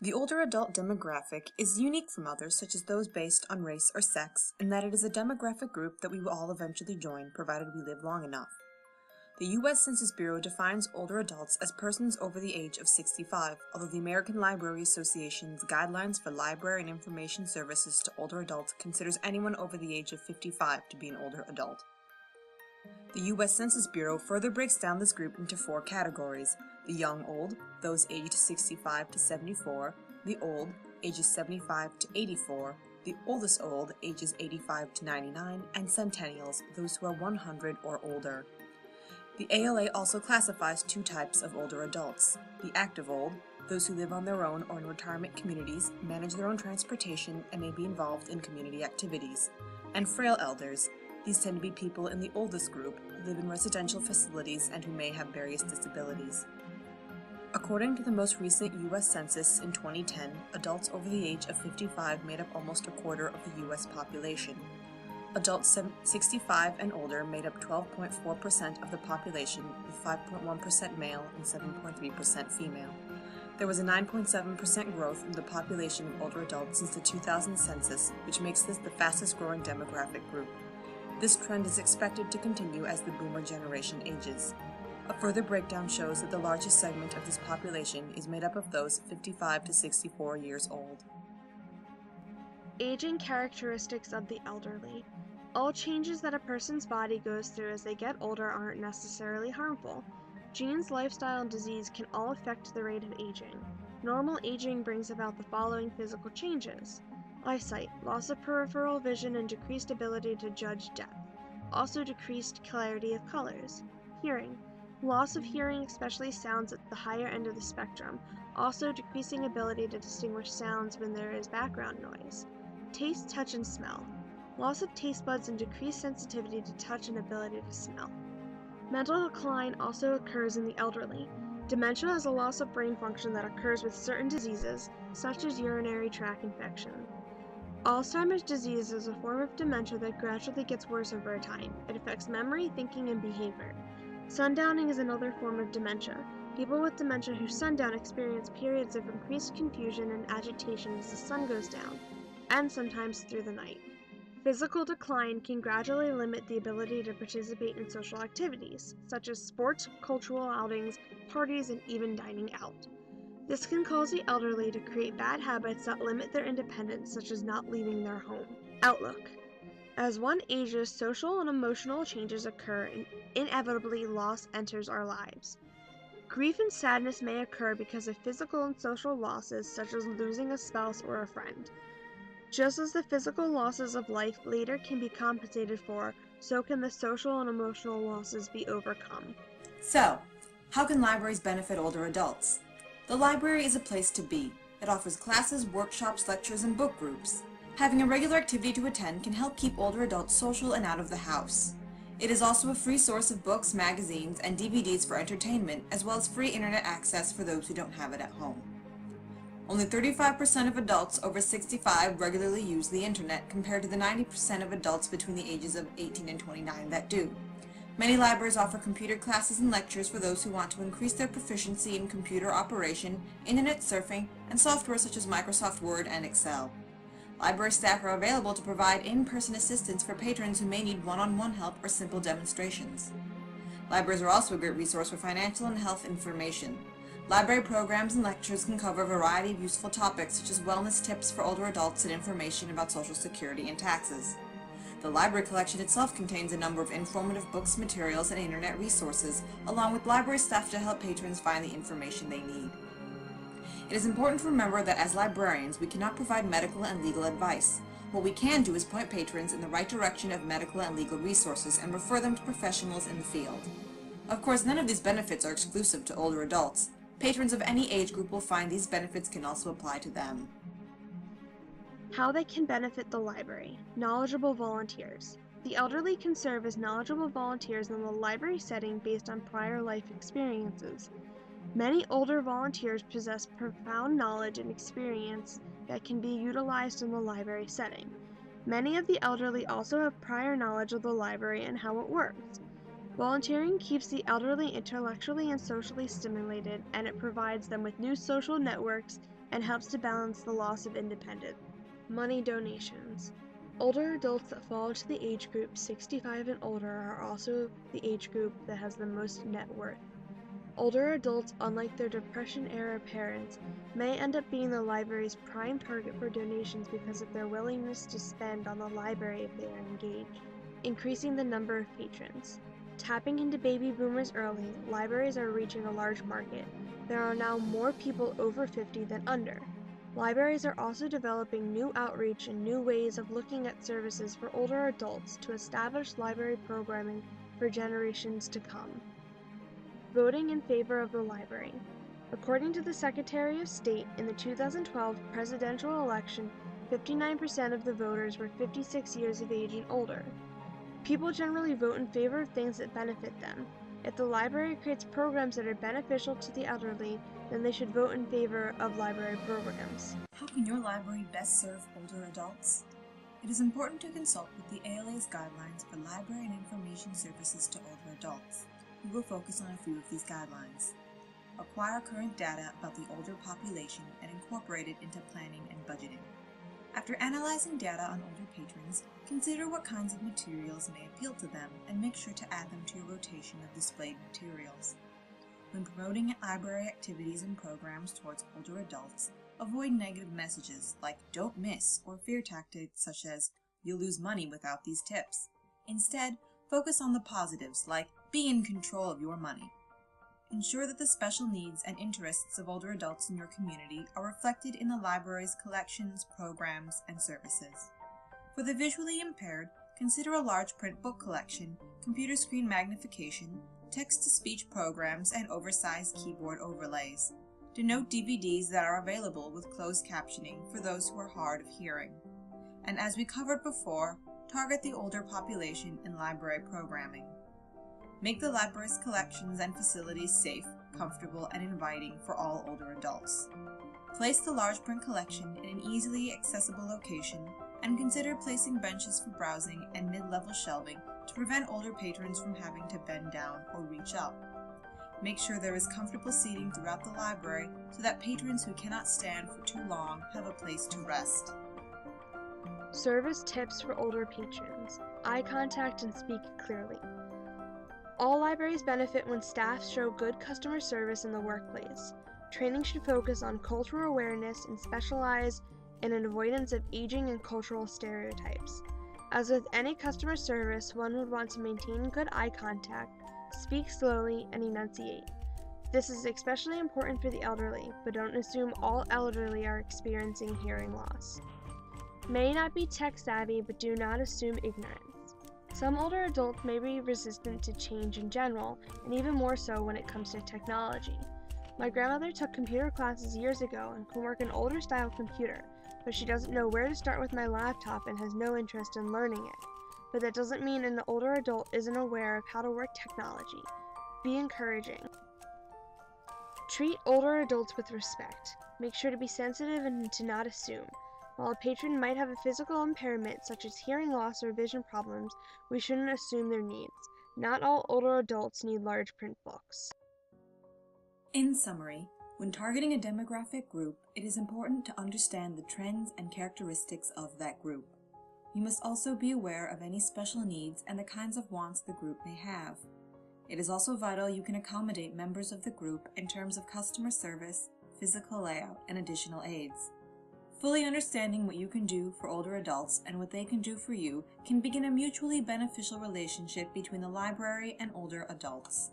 The older adult demographic is unique from others, such as those based on race or sex, in that it is a demographic group that we will all eventually join, provided we live long enough. The U.S. Census Bureau defines older adults as persons over the age of 65, although the American Library Association's Guidelines for Library and Information Services to Older Adults considers anyone over the age of 55 to be an older adult. The U.S. Census Bureau further breaks down this group into 4 categories: the young old, those aged 65 to 74, the old, ages 75 to 84, the oldest old, ages 85 to 99, and centennials, those who are 100 or older. The ALA also classifies 2 types of older adults: the active old, those who live on their own or in retirement communities, manage their own transportation, and may be involved in community activities, and frail elders. These tend to be people in the oldest group who live in residential facilities and who may have various disabilities. According to the most recent U.S. Census in 2010, adults over the age of 55 made up almost a quarter of the U.S. population. Adults 65 and older made up 12.4% of the population, with 5.1% male and 7.3% female. There was a 9.7% growth in the population of older adults since the 2000 census, which makes this the fastest growing demographic group. This trend is expected to continue as the boomer generation ages. A further breakdown shows that the largest segment of this population is made up of those 55 to 64 years old. Aging characteristics of the elderly. All changes that a person's body goes through as they get older aren't necessarily harmful. Genes, lifestyle, and disease can all affect the rate of aging. Normal aging brings about the following physical changes: eyesight, loss of peripheral vision and decreased ability to judge depth. Also decreased clarity of colors. Hearing, loss of hearing, especially sounds at the higher end of the spectrum. Also decreasing ability to distinguish sounds when there is background noise. Taste, touch, and smell. Loss of taste buds and decreased sensitivity to touch and ability to smell. Mental decline also occurs in the elderly. Dementia is a loss of brain function that occurs with certain diseases, such as urinary tract infection. Alzheimer's disease is a form of dementia that gradually gets worse over time. It affects memory, thinking, and behavior. Sundowning is another form of dementia. People with dementia who sundown experience periods of increased confusion and agitation as the sun goes down, and sometimes through the night. Physical decline can gradually limit the ability to participate in social activities, such as sports, cultural outings, parties, and even dining out. This can cause the elderly to create bad habits that limit their independence, such as not leaving their home. Outlook. As one ages, social and emotional changes occur, and inevitably loss enters our lives. Grief and sadness may occur because of physical and social losses, such as losing a spouse or a friend. Just as the physical losses of life later can be compensated for, so can the social and emotional losses be overcome. So, how can libraries benefit older adults? The library is a place to be. It offers classes, workshops, lectures, and book groups. Having a regular activity to attend can help keep older adults social and out of the house. It is also a free source of books, magazines, and DVDs for entertainment, as well as free internet access for those who don't have it at home. Only 35% of adults over 65 regularly use the internet, compared to the 90% of adults between the ages of 18 and 29 that do. Many libraries offer computer classes and lectures for those who want to increase their proficiency in computer operation, internet surfing, and software such as Microsoft Word and Excel. Library staff are available to provide in-person assistance for patrons who may need one-on-one help or simple demonstrations. Libraries are also a great resource for financial and health information. Library programs and lectures can cover a variety of useful topics such as wellness tips for older adults and information about Social Security and taxes. The library collection itself contains a number of informative books, materials, and internet resources, along with library staff to help patrons find the information they need. It is important to remember that as librarians, we cannot provide medical and legal advice. What we can do is point patrons in the right direction of medical and legal resources and refer them to professionals in the field. Of course, none of these benefits are exclusive to older adults. Patrons of any age group will find these benefits can also apply to them. How they can benefit the library. Knowledgeable volunteers. The elderly can serve as knowledgeable volunteers in the library setting based on prior life experiences. Many older volunteers possess profound knowledge and experience that can be utilized in the library setting. Many of the elderly also have prior knowledge of the library and how it works. Volunteering keeps the elderly intellectually and socially stimulated, and it provides them with new social networks and helps to balance the loss of independence. Money donations. Older adults that fall into the age group 65 and older are also the age group that has the most net worth. Older adults, unlike their Depression-era parents, may end up being the library's prime target for donations because of their willingness to spend on the library if they are engaged, increasing the number of patrons. Tapping into baby boomers early, libraries are reaching a large market. There are now more people over 50 than under. Libraries are also developing new outreach and new ways of looking at services for older adults to establish library programming for generations to come. Voting in favor of the library. According to the Secretary of State, in the 2012 presidential election, 59% of the voters were 56 years of age and older. People generally vote in favor of things that benefit them. If the library creates programs that are beneficial to the elderly, then they should vote in favor of library programs. How can your library best serve older adults? It is important to consult with the ALA's guidelines for library and information services to older adults. We will focus on a few of these guidelines. Acquire current data about the older population and incorporate it into planning and budgeting. After analyzing data on older patrons, consider what kinds of materials may appeal to them and make sure to add them to your rotation of displayed materials. When promoting library activities and programs towards older adults, avoid negative messages like "don't miss" or fear tactics such as "you'll lose money without these tips." Instead, focus on the positives like "be in control of your money." Ensure that the special needs and interests of older adults in your community are reflected in the library's collections, programs, and services. For the visually impaired, consider a large print book collection, computer screen magnification, text-to-speech programs, and oversized keyboard overlays. Denote DVDs that are available with closed captioning for those who are hard of hearing. And as we covered before, target the older population in library programming. Make the library's collections and facilities safe, comfortable, and inviting for all older adults. Place the large print collection in an easily accessible location, and consider placing benches for browsing and mid-level shelving to prevent older patrons from having to bend down or reach up. Make sure there is comfortable seating throughout the library so that patrons who cannot stand for too long have a place to rest. Service tips for older patrons. Eye contact and speak clearly. All libraries benefit when staff show good customer service in the workplace. Training should focus on cultural awareness and specialize in an avoidance of aging and cultural stereotypes. As with any customer service, one would want to maintain good eye contact, speak slowly, and enunciate. This is especially important for the elderly, but don't assume all elderly are experiencing hearing loss. May not be tech savvy, but do not assume ignorance. Some older adults may be resistant to change in general, and even more so when it comes to technology. My grandmother took computer classes years ago and can work an older style computer, but she doesn't know where to start with my laptop and has no interest in learning it. But that doesn't mean an older adult isn't aware of how to work technology. Be encouraging. Treat older adults with respect. Make sure to be sensitive and to not assume. While a patron might have a physical impairment such as hearing loss or vision problems, we shouldn't assume their needs. Not all older adults need large print books. In summary, when targeting a demographic group, it is important to understand the trends and characteristics of that group. You must also be aware of any special needs and the kinds of wants the group may have. It is also vital you can accommodate members of the group in terms of customer service, physical layout, and additional aids. Fully understanding what you can do for older adults and what they can do for you can begin a mutually beneficial relationship between the library and older adults.